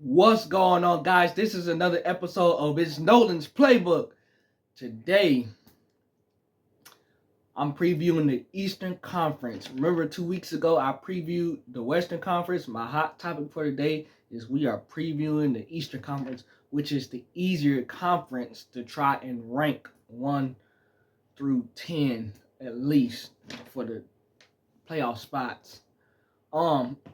What's going on, guys? This is another episode of It's Nolan's Playbook. Today, I'm previewing the Eastern Conference. Remember 2 weeks ago, I previewed the Western Conference. My hot topic for today is we are previewing the Eastern Conference, which is the easier conference to try and rank 1 through 10 at least for the playoff spots.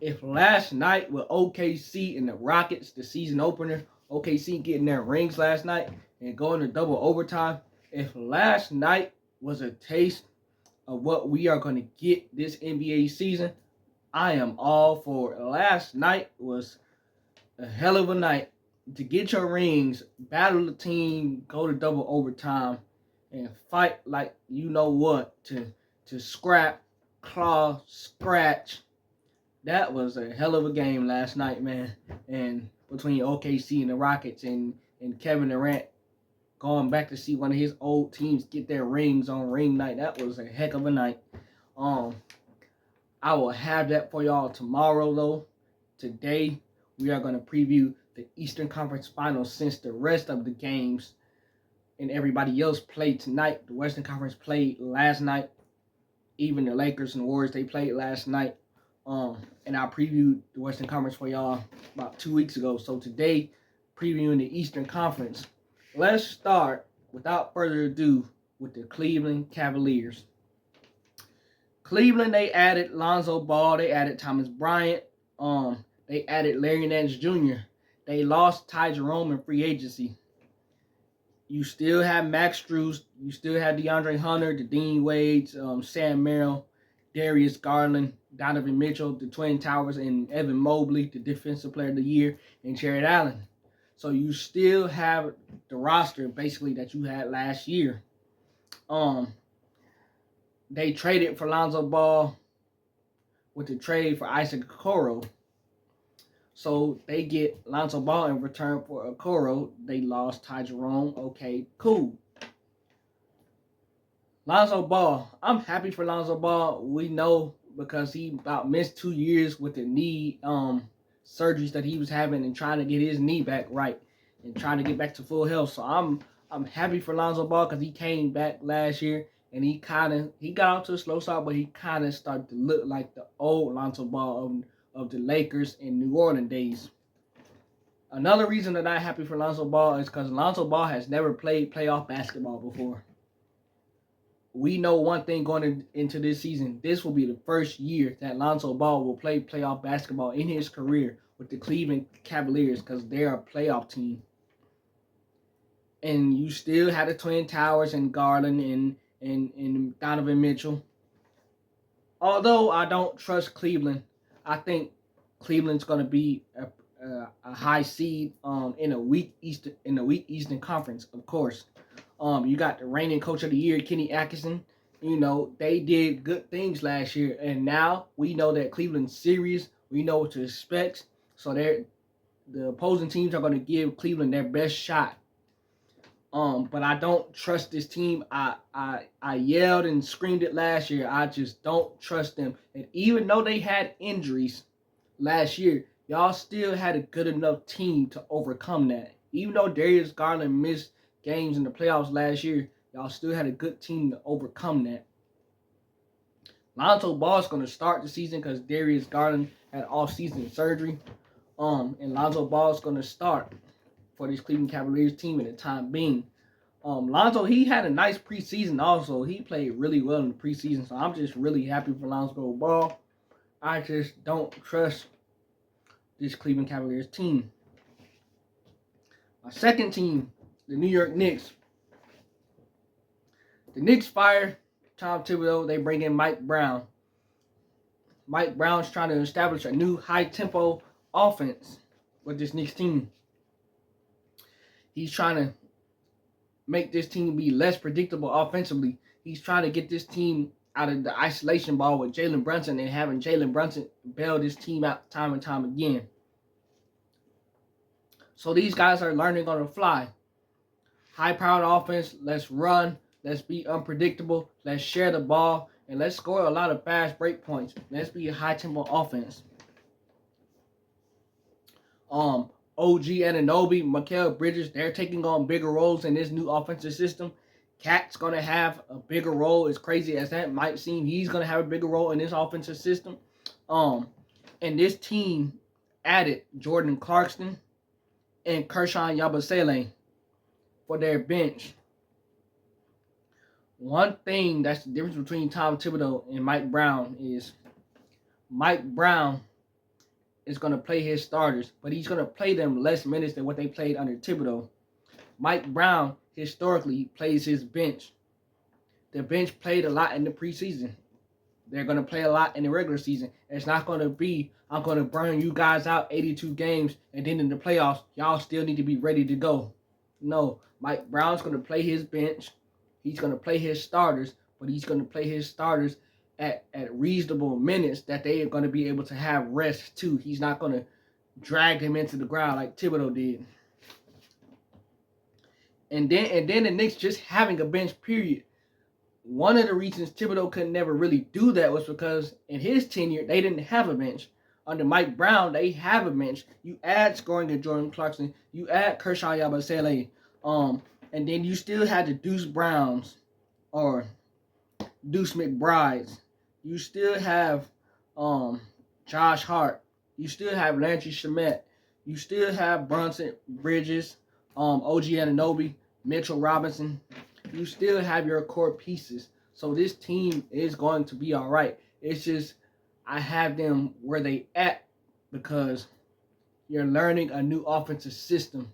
If last night with OKC and the Rockets, the season opener, OKC getting their rings last night and going to double overtime, if last night was a taste of what we are going to get this NBA season, I am all for it. Last night was a hell of a night to get your rings, battle the team, go to double overtime, and fight like you know what to scrap, claw, scratch. That was a hell of a game last night, man. And between OKC and the Rockets and Kevin Durant going back to see one of his old teams get their rings on ring night, that was a heck of a night. I will have that for y'all tomorrow, though. Today, we are going to preview the Eastern Conference Finals since the rest of the games and everybody else played tonight. The Western Conference played last night. Even the Lakers and Warriors, they played last night. And I previewed the Western Conference for y'all about 2 weeks ago. So today, previewing the Eastern Conference. Let's start, without further ado, with the Cleveland Cavaliers. Cleveland, they added Lonzo Ball. They added Thomas Bryant. They added Larry Nance Jr. They lost Ty Jerome in free agency. You still have Max Strus. You still have DeAndre Hunter, the Dean Wades, Sam Merrill, Darius Garland, Donovan Mitchell, the Twin Towers, and Evan Mobley, the Defensive Player of the Year, and Jared Allen. So you still have the roster basically that you had last year. They traded for Lonzo Ball with the trade for Isaac Okoro. So they get Lonzo Ball in return for Okoro. They lost Ty Jerome. Okay, cool. Lonzo Ball. I'm happy for Lonzo Ball. We know because he about missed 2 years with the knee surgeries that he was having and trying to get his knee back right and trying to get back to full health. So I'm happy for Lonzo Ball because he came back last year and he got out to a slow start, but he kind of started to look like the old Lonzo Ball of the Lakers and New Orleans days. Another reason that I'm happy for Lonzo Ball is because Lonzo Ball has never played playoff basketball before. We know one thing going into this season. This will be the first year that Lonzo Ball will play playoff basketball in his career with the Cleveland Cavaliers because they're a playoff team. And you still have the Twin Towers and Garland and Donovan Mitchell. Although I don't trust Cleveland, I think Cleveland's going to be a high seed in a weak Eastern Conference, of course. You got the reigning coach of the year, Kenny Atkinson. You know, they did good things last year. And now we know that Cleveland's serious. We know what to expect. So the opposing teams are going to give Cleveland their best shot. But I don't trust this team. I yelled and screamed it last year. I just don't trust them. And even though they had injuries last year, y'all still had a good enough team to overcome that. Even though Darius Garland missed games in the playoffs last year, y'all still had a good team to overcome that. Lonzo Ball is going to start the season because Darius Garland had off-season surgery. And Lonzo Ball is going to start for this Cleveland Cavaliers team at the time being. Lonzo, he had a nice preseason also. He played really well in the preseason, so I'm just really happy for Lonzo Ball. I just don't trust this Cleveland Cavaliers team. My second team, the New York Knicks. The Knicks fire Tom Thibodeau. They bring in Mike Brown. Mike Brown's trying to establish a new high-tempo offense with this Knicks team. He's trying to make this team be less predictable offensively. He's trying to get this team out of the isolation ball with Jalen Brunson and having Jalen Brunson bail this team out time and time again. So these guys are learning on the fly. High-powered offense, let's run, let's be unpredictable, let's share the ball, and let's score a lot of fast break points. Let's be a high-tempo offense. OG Anunoby, Mikal Bridges, they're taking on bigger roles in this new offensive system. Cat's going to have a bigger role. As crazy as that might seem, he's going to have a bigger role in this offensive system. And this team added Jordan Clarkson and Kershawn Yabusele for their bench. One thing that's the difference between Tom Thibodeau and Mike Brown is Mike Brown is going to play his starters, but he's going to play them less minutes than what they played under Thibodeau. Mike Brown historically plays his bench. The bench played a lot in the preseason. They're going to play a lot in the regular season. It's not going to be, I'm going to burn you guys out 82 games, and then in the playoffs, y'all still need to be ready to go. No, Mike Brown's going to play his bench. He's going to play his starters, but he's going to play his starters at reasonable minutes that they are going to be able to have rest too. He's not going to drag them into the ground like Thibodeau did. And then the Knicks just having a bench, period. One of the reasons Thibodeau could never really do that was because in his tenure, they didn't have a bench. Under Mike Brown, they have a bench. You add scoring to Jordan Clarkson. You add Kershawn Yabusele. And then you still had the Deuce Browns or Deuce McBrides. You still have Josh Hart. You still have Landry Shamet. You still have Brunson, Bridges, OG Anunoby, Mitchell Robinson. You still have your core pieces. So this team is going to be all right. It's just I have them where they at because you're learning a new offensive system.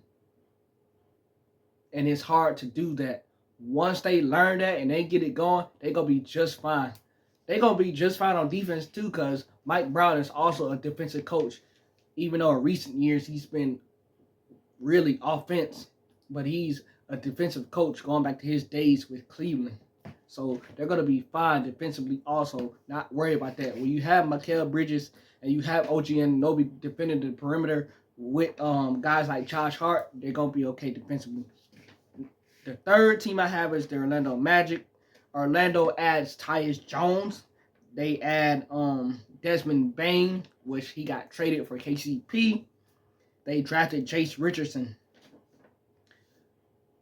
And it's hard to do that. Once they learn that and they get it going, they're going to be just fine. They're going to be just fine on defense too because Mike Brown is also a defensive coach. Even though in recent years he's been really offense, but he's a defensive coach going back to his days with Cleveland. So they're going to be fine defensively also. Not worry about that. When you have Mikal Bridges and you have OG Anunoby defending the perimeter with guys like Josh Hart, they're going to be okay defensively. The third team I have is the Orlando Magic. Orlando adds Tyus Jones. They add Desmond Bane, which he got traded for KCP. They drafted Jace Richardson.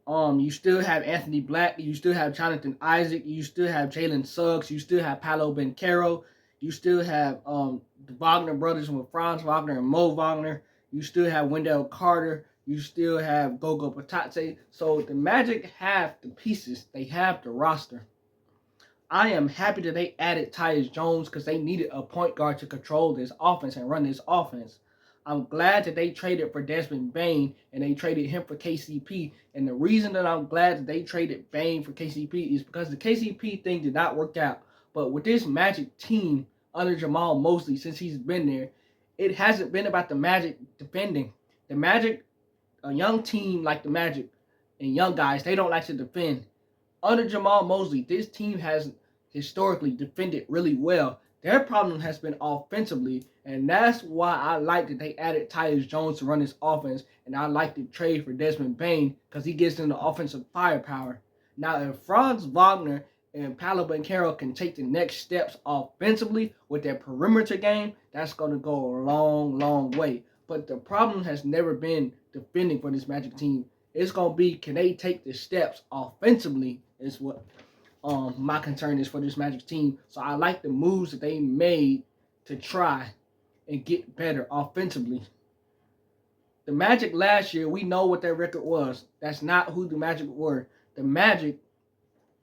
You still have Anthony Black. You still have Jonathan Isaac. You still have Jalen Suggs. You still have Paolo Banchero. You still have the Wagner brothers with Franz Wagner and Mo Wagner. You still have Wendell Carter. You still have Gogo Patate. So the Magic have the pieces. They have the roster. I am happy that they added Tyus Jones because they needed a point guard to control this offense and run this offense. I'm glad that they traded for Desmond Bane and they traded him for KCP. And the reason that I'm glad that they traded Bane for KCP is because the KCP thing did not work out. But with this Magic team under Jamal Mosley, since he's been there, it hasn't been about the Magic defending. The Magic, a young team like the Magic and young guys, they don't like to defend. Under Jamal Mosley, this team has historically defended really well. Their problem has been offensively, and that's why I like that they added Tyus Jones to run this offense, and I like the trade for Desmond Bane because he gives them the offensive firepower. Now, if Franz Wagner and Paolo Banchero can take the next steps offensively with their perimeter game, that's going to go a long, long way. But the problem has never been defending for this Magic team. It's going to be, can they take the steps offensively is what my concern is for this Magic team. So I like the moves that they made to try and get better offensively. The Magic last year, we know what their record was. That's not who the Magic were. The Magic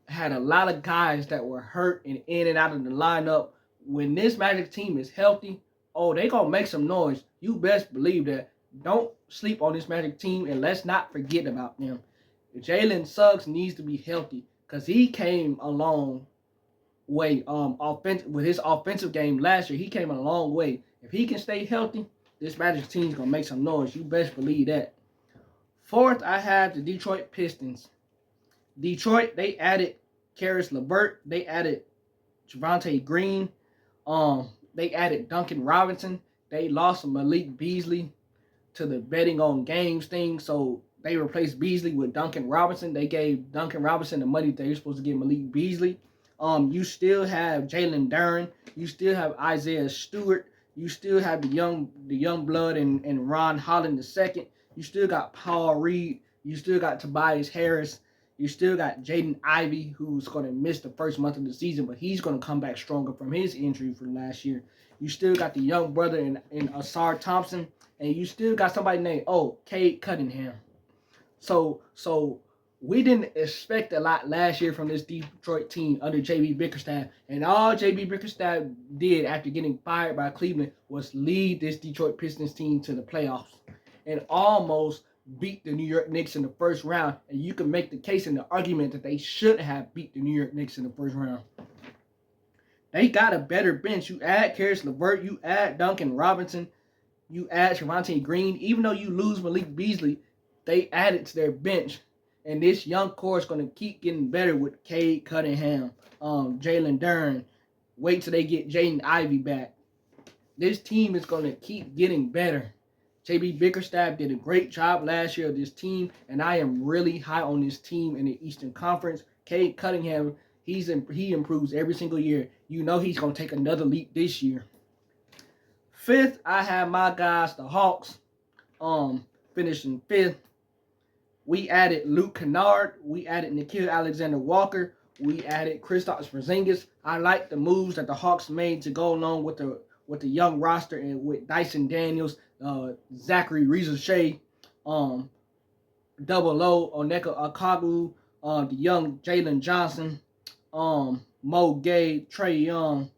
had a lot of guys that were hurt and in and out of the lineup. When this Magic team is healthy, oh, they going to make some noise. You best believe that. Don't sleep on this Magic team, and let's not forget about them. Jalen Suggs needs to be healthy because he came a long way with his offensive game last year. He came a long way. If he can stay healthy, this Magic team is going to make some noise. You best believe that. Fourth, I have the Detroit Pistons. Detroit, they added Karis LeVert. They added Javonte Green. They added Duncan Robinson. They lost Malik Beasley to the betting on games thing, so they replaced Beasley with Duncan Robinson. They gave Duncan Robinson the money they were supposed to give Malik Beasley. You still have Jalen Duren. You still have Isaiah Stewart. You still have the young blood and Ron Holland II. You still got Paul Reed. You still got Tobias Harris. You still got Jaden Ivey, who's going to miss the first month of the season, but he's going to come back stronger from his injury from last year. You still got the young brother in Asar Thompson, and you still got somebody named Cade Cunningham. So we didn't expect a lot last year from this Detroit team under J.B. Bickerstaff. And all J.B. Bickerstaff did after getting fired by Cleveland was lead this Detroit Pistons team to the playoffs and almost beat the New York Knicks in the first round. And you can make the case in the argument that they should have beat the New York Knicks in the first round. They got a better bench. You add Karis LeVert, you add Duncan Robinson, you add Javonte Green. Even though you lose Malik Beasley, they added to their bench. And this young core is going to keep getting better with Cade Cunningham, Jalen Duren. Wait till they get Jaden Ivey back. This team is going to keep getting better. J.B. Bickerstaff did a great job last year of this team, and I am really high on this team in the Eastern Conference. Cade Cunningham, he improves every single year. You know he's going to take another leap this year. Fifth, I have my guys, the Hawks, finishing fifth. We added Luke Kennard. We added Nickeil Alexander-Walker. We added Kristaps Porzingis. I like the moves that the Hawks made to go along with the young roster and with Dyson Daniels, Zachary Rizouche, Double O, Oneka Okongwu, the young Jalen Johnson, Mo Gay, Trae Young.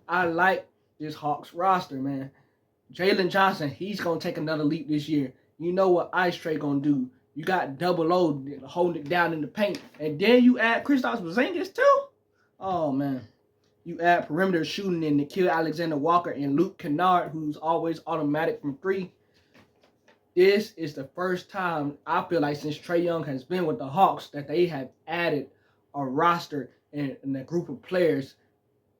I like this Hawks roster, man. Jalen Johnson, he's going to take another leap this year. You know what Ice Trae going to do. You got Double O holding it down in the paint. And then you add Kristaps Porzingis too? Oh, man. You add perimeter shooting in Nickeil Alexander-Walker and Luke Kennard, who's always automatic from three. This is the first time, I feel like, since Trae Young has been with the Hawks that they have added a roster and a group of players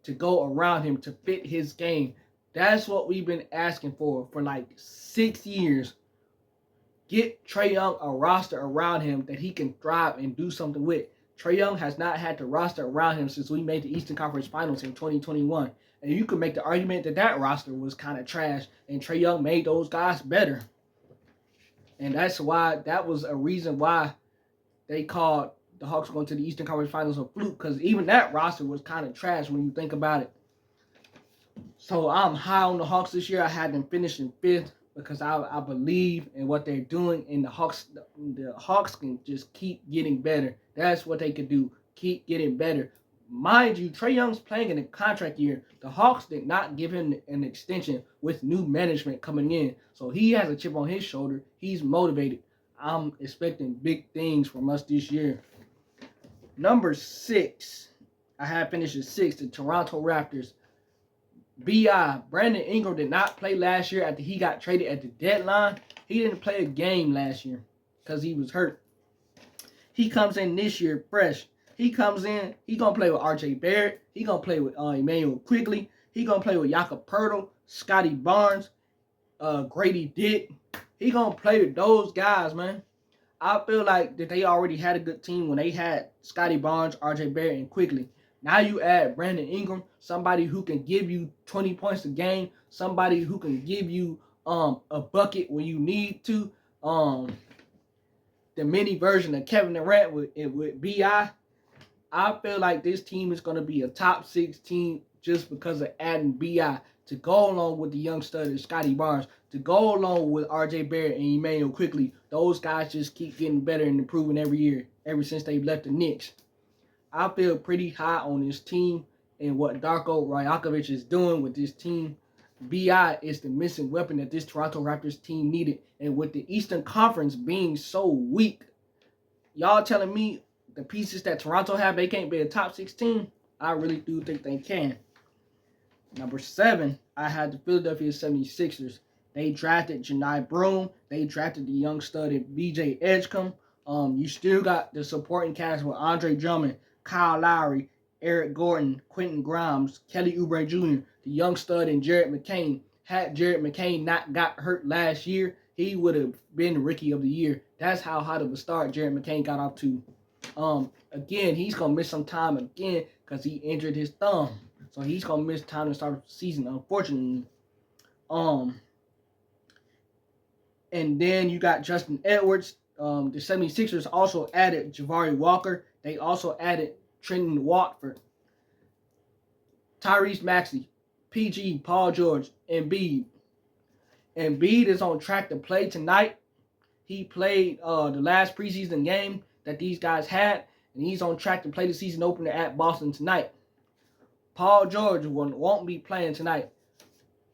to go around him to fit his game. That's what we've been asking for like 6 years. Get Trae Young a roster around him that he can thrive and do something with. Trae Young has not had the roster around him since we made the Eastern Conference Finals in 2021. And you could make the argument that roster was kind of trash, and Trae Young made those guys better. And that's why, that was a reason why they called the Hawks going to the Eastern Conference Finals a fluke, because even that roster was kind of trash when you think about it. So I'm high on the Hawks this year. I had them finishing fifth because I believe in what they're doing, and the Hawks can just keep getting better. That's what they can do, keep getting better. Mind you, Trae Young's playing in a contract year. The Hawks did not give him an extension with new management coming in. So he has a chip on his shoulder. He's motivated. I'm expecting big things from us this year. Number 6, I have finished at 6, the Toronto Raptors. Brandon Ingram did not play last year after he got traded at the deadline. He didn't play a game last year because he was hurt. He comes in this year fresh. He comes in, he going to play with R.J. Barrett. He going to play with Emmanuel Quigley. He going to play with Jakob Poeltl, Scotty Barnes, Grady Dick. He going to play with those guys, man. I feel like that they already had a good team when they had Scotty Barnes, R.J. Barrett, and Quigley. Now you add Brandon Ingram, somebody who can give you 20 points a game, somebody who can give you a bucket when you need to. The mini version of Kevin Durant with B.I. I feel like this team is going to be a top 6 team just because of adding B.I. to go along with the young stud Scotty Barnes, to go along with R.J. Barrett and Emmanuel Quigley. Those guys just keep getting better and improving every year, ever since they left the Knicks. I feel pretty high on this team and what Darko Rajakovic is doing with this team. B.I. is the missing weapon that this Toronto Raptors team needed. And with the Eastern Conference being so weak, y'all telling me the pieces that Toronto have, they can't be a top 6 team? I really do think they can. Number 7, I had the Philadelphia 76ers. They drafted Janai Broome. They drafted the young stud B.J. Edgecombe. You still got the supporting cast with Andre Drummond, Kyle Lowry, Eric Gordon, Quentin Grimes, Kelly Oubre Jr., the young stud, and Jared McCain. Had Jared McCain not got hurt last year, he would have been Rookie of the Year. That's how hot of a start Jared McCain got off to. Again, he's going to miss some time again because he injured his thumb. So he's going to miss time to start the season, unfortunately. Um, and then you got Justin Edwards. The 76ers also added Jabari Walker. They also added Trenton Watford, Tyrese Maxey, PG, Paul George, and Embiid. Embiid is on track to play tonight. He played the last preseason game that these guys had, and he's on track to play the season opener at Boston tonight. Paul George won't be playing tonight.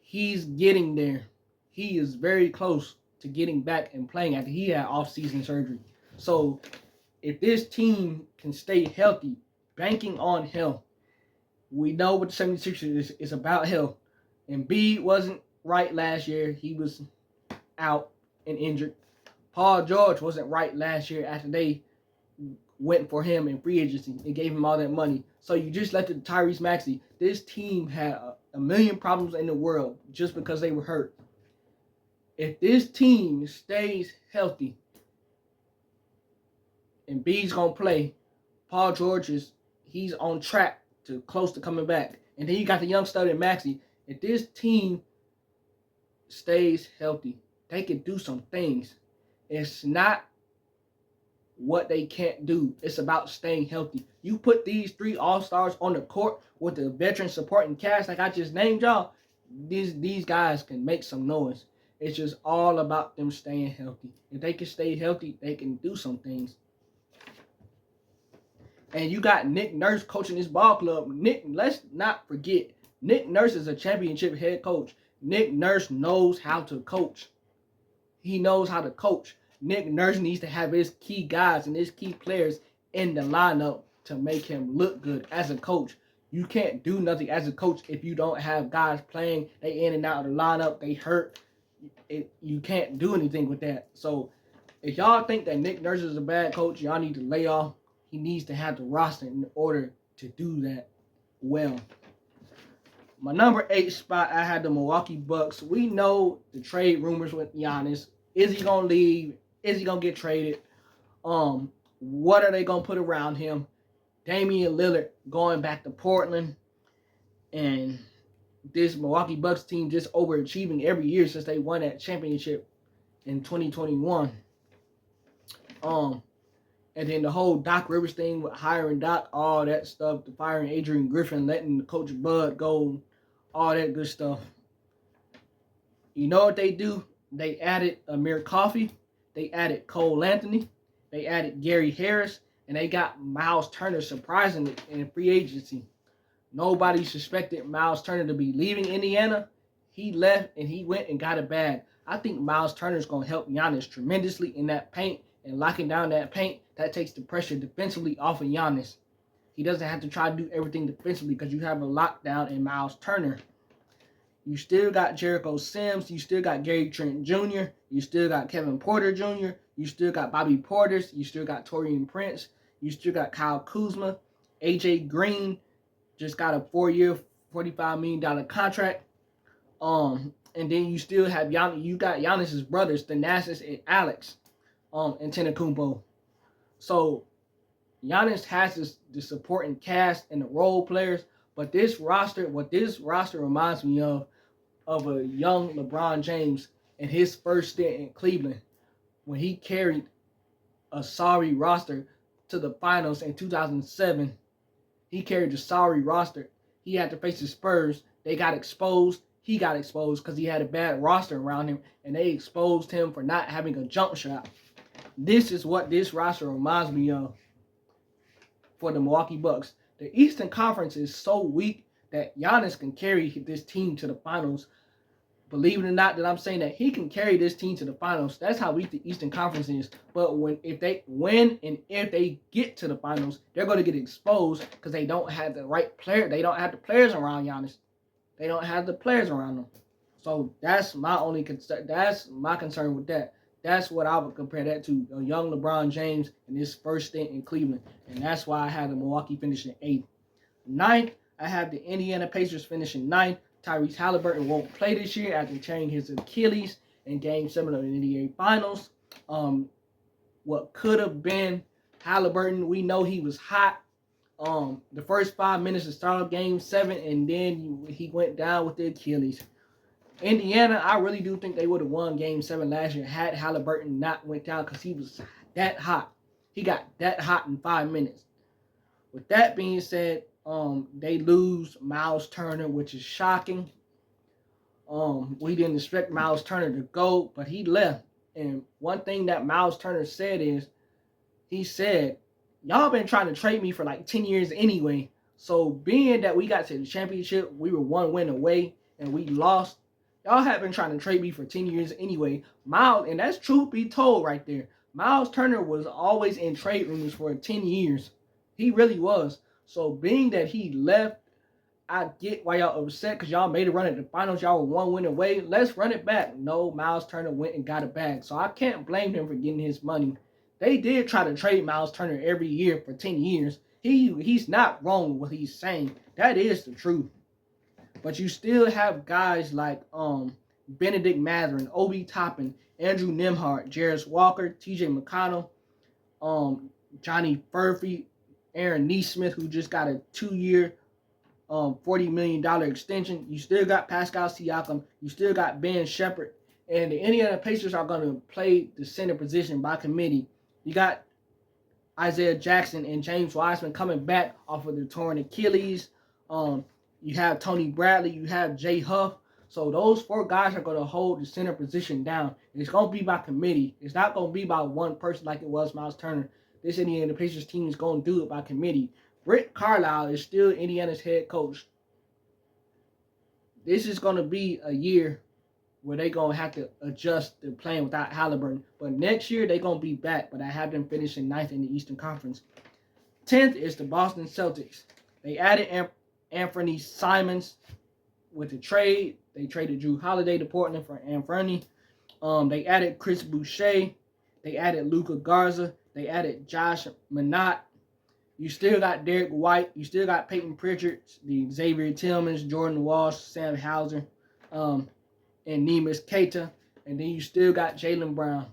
He's getting there. He is very close to getting back and playing after he had off-season surgery. So if this team can stay healthy, banking on health, we know what the 76ers is about health. Embiid wasn't right last year. He was out and injured. Paul George wasn't right last year after they went for him in free agency and gave him all that money. So you just let the Tyrese Maxey. This team had a million problems in the world just because they were hurt. If this team stays healthy and B's gonna play, Paul George he's on track to close to coming back. And then you got the young stud in Maxey. If this team stays healthy, they can do some things. It's not what they can't do. It's about staying healthy. You put these 3 all-stars on the court with the veteran supporting cast like I just named y'all, these guys can make some noise. It's just all about them staying healthy. If they can stay healthy, they can do some things. And you got Nick Nurse coaching this ball club. Let's not forget, Nick Nurse is a championship head coach. Nick Nurse knows how to coach. He knows how to coach. Nick Nurse needs to have his key guys and his key players in the lineup to make him look good as a coach. You can't do nothing as a coach if you don't have guys playing. They in and out of the lineup. They hurt. You can't do anything with that. So if y'all think that Nick Nurse is a bad coach, y'all need to lay off. He needs to have the roster in order to do that well. My number 8 spot, I had the Milwaukee Bucks. We know the trade rumors with Giannis. Is he going to leave? Is he going to get traded? What are they going to put around him? Damian Lillard going back to Portland. And this Milwaukee Bucks team just overachieving every year since they won that championship in 2021. And then the whole Doc Rivers thing with hiring Doc, all that stuff, the firing Adrian Griffin, letting Coach Bud go, all that good stuff. You know what they do? They added Amir Coffey. They added Cole Anthony. They added Gary Harris. And they got Miles Turner surprisingly in free agency. Nobody suspected Miles Turner to be leaving Indiana. He left and he went and got a bag. I think Miles Turner is going to help Giannis tremendously in that paint and locking down that paint. That takes the pressure defensively off of Giannis. He doesn't have to try to do everything defensively because you have a lockdown in Miles Turner. You still got Jericho Sims. You still got Gary Trent Jr. You still got Kevin Porter Jr. You still got Bobby Portis. You still got Taurean Prince. You still got Kyle Kuzma. AJ Green just got a 4-year, $45 million contract. And then you still have Giannis. You got Giannis's brothers, Thanasis and Alex, and Antetokounmpo. So Giannis has the supporting cast and the role players, but what this roster reminds me of a young LeBron James in his first stint in Cleveland when he carried a sorry roster to the finals in 2007. He carried the sorry roster. He had to face the Spurs. They got exposed. He got exposed because he had a bad roster around him, and they exposed him for not having a jump shot. This is what this roster reminds me of for the Milwaukee Bucks. The Eastern Conference is so weak that Giannis can carry this team to the finals. Believe it or not that I'm saying that he can carry this team to the finals. That's how weak the Eastern Conference is. But if they get to the finals, they're going to get exposed because they don't have the right player. They don't have the players around Giannis. They don't have the players around them. So that's my only concern. That's my concern with that. That's what I would compare that to, a young LeBron James in his first stint in Cleveland. And that's why I had the Milwaukee finishing 8th. 9th, I have the Indiana Pacers finishing 9th. Tyrese Halliburton won't play this year after tearing his Achilles in Game 7 of the NBA Finals. What could have been Halliburton, we know he was hot. The first 5 minutes to start of Game 7, and then he went down with the Achilles. Indiana, I really do think they would have won Game 7 last year had Halliburton not went down because he was that hot. He got that hot in 5 minutes. With that being said, they lose Miles Turner, which is shocking. We didn't expect Miles Turner to go, but he left. And one thing that Miles Turner said is, he said, y'all been trying to trade me for like 10 years anyway. So being that we got to the championship, we were 1 win away and we lost. Y'all have been trying to trade me for 10 years anyway. Miles, and that's truth be told right there. Miles Turner was always in trade rumors for 10 years. He really was. So being that he left, I get why y'all upset because y'all made a run at the finals. Y'all were 1 win away. Let's run it back. No, Miles Turner went and got it back. So I can't blame him for getting his money. They did try to trade Miles Turner every year for 10 years. He's not wrong with what he's saying. That is the truth. But you still have guys like Benedict Mathurin, Obi Toppin, Andrew Nembhard, Jarris Walker, TJ McConnell, Johnny Furphy, Aaron Nesmith, who just got a 2-year $40 million extension. You still got Pascal Siakam. You still got Ben Shepherd. And the Indiana Pacers are going to play the center position by committee. You got Isaiah Jackson and James Wiseman coming back off of the torn Achilles. You have Tony Bradley. You have Jay Huff. So those 4 guys are going to hold the center position down. It's going to be by committee. It's not going to be by one person like it was Miles Turner. This Indiana Pacers team is going to do it by committee. Rick Carlisle is still Indiana's head coach. This is going to be a year where they're going to have to adjust to playing without Halliburton. But next year, they're going to be back. But I have them finishing 9th in the Eastern Conference. 10th is the Boston Celtics. They added Anthony Simons with the trade. They traded Drew Holiday to Portland for Anthony. They added Chris Boucher. They added Luka Garza. They added Josh Minott. You still got Derek White. You still got Peyton Pritchard, the Xavier Tillmans, Jordan Walsh, Sam Hauser, and Neemias Queta. And then you still got Jaylen Brown.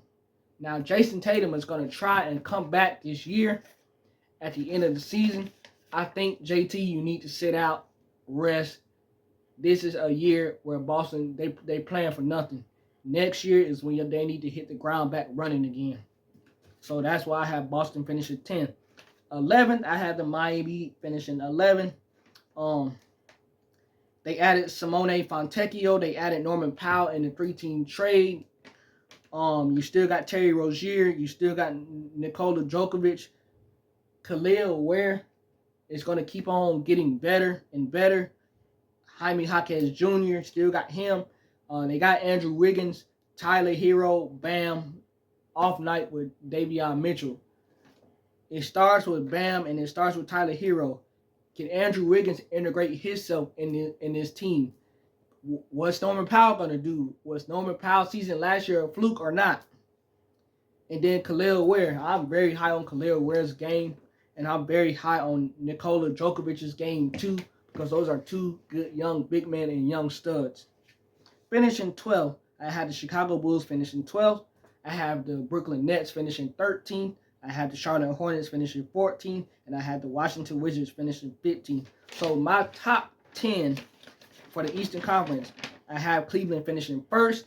Now, Jason Tatum is going to try and come back this year at the end of the season. I think, JT, you need to sit out, rest. This is a year where Boston, they playing for nothing. Next year is when they need to hit the ground back running again. So that's why I have Boston finishing 10th. 11th, I had the Miami finishing 11th. They added Simone Fontecchio. They added Norman Powell in the 3-team trade. You still got Terry Rozier. You still got Nikola Djokovic. Khalil Ware is going to keep on getting better and better. Jaime Jaquez Jr. still got him. They got Andrew Wiggins, Tyler Hero, Bam, off night with Davion Mitchell. It starts with Bam and it starts with Tyler Hero. Can Andrew Wiggins integrate himself in this team? What's Norman Powell going to do? Was Norman Powell's season last year a fluke or not? And then Khalil Ware. I'm very high on Khalil Ware's game. And I'm very high on Nikola Djokovic's game too. Because those are 2 good young big men and young studs. Finishing 12th, I had the Chicago Bulls finishing 12th. I have the Brooklyn Nets finishing 13th. I had the Charlotte Hornets finishing 14th. And I had the Washington Wizards finishing 15th. So my top 10 for the Eastern Conference, I have Cleveland finishing 1st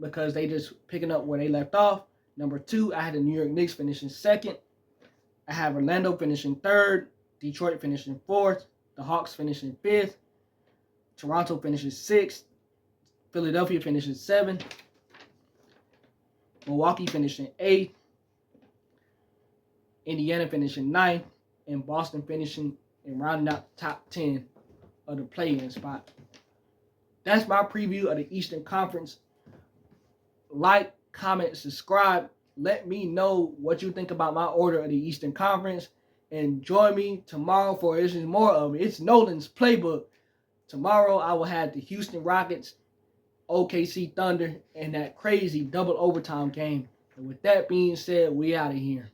because they just picking up where they left off. Number 2, I had the New York Knicks finishing 2nd. I have Orlando finishing 3rd. Detroit finishing 4th. The Hawks finishing 5th. Toronto finishes 6th. Philadelphia finishes 7th. Milwaukee finishing 8th. Indiana finishing 9th. And Boston finishing and rounding out the top 10 of the play-in spot. That's my preview of the Eastern Conference. Like, comment, subscribe. Let me know what you think about my order of the Eastern Conference. And join me tomorrow for this is more of it. It's Nolan's Playbook. Tomorrow I will have the Houston Rockets, OKC Thunder, and that crazy double overtime game. And with that being said, we out of here.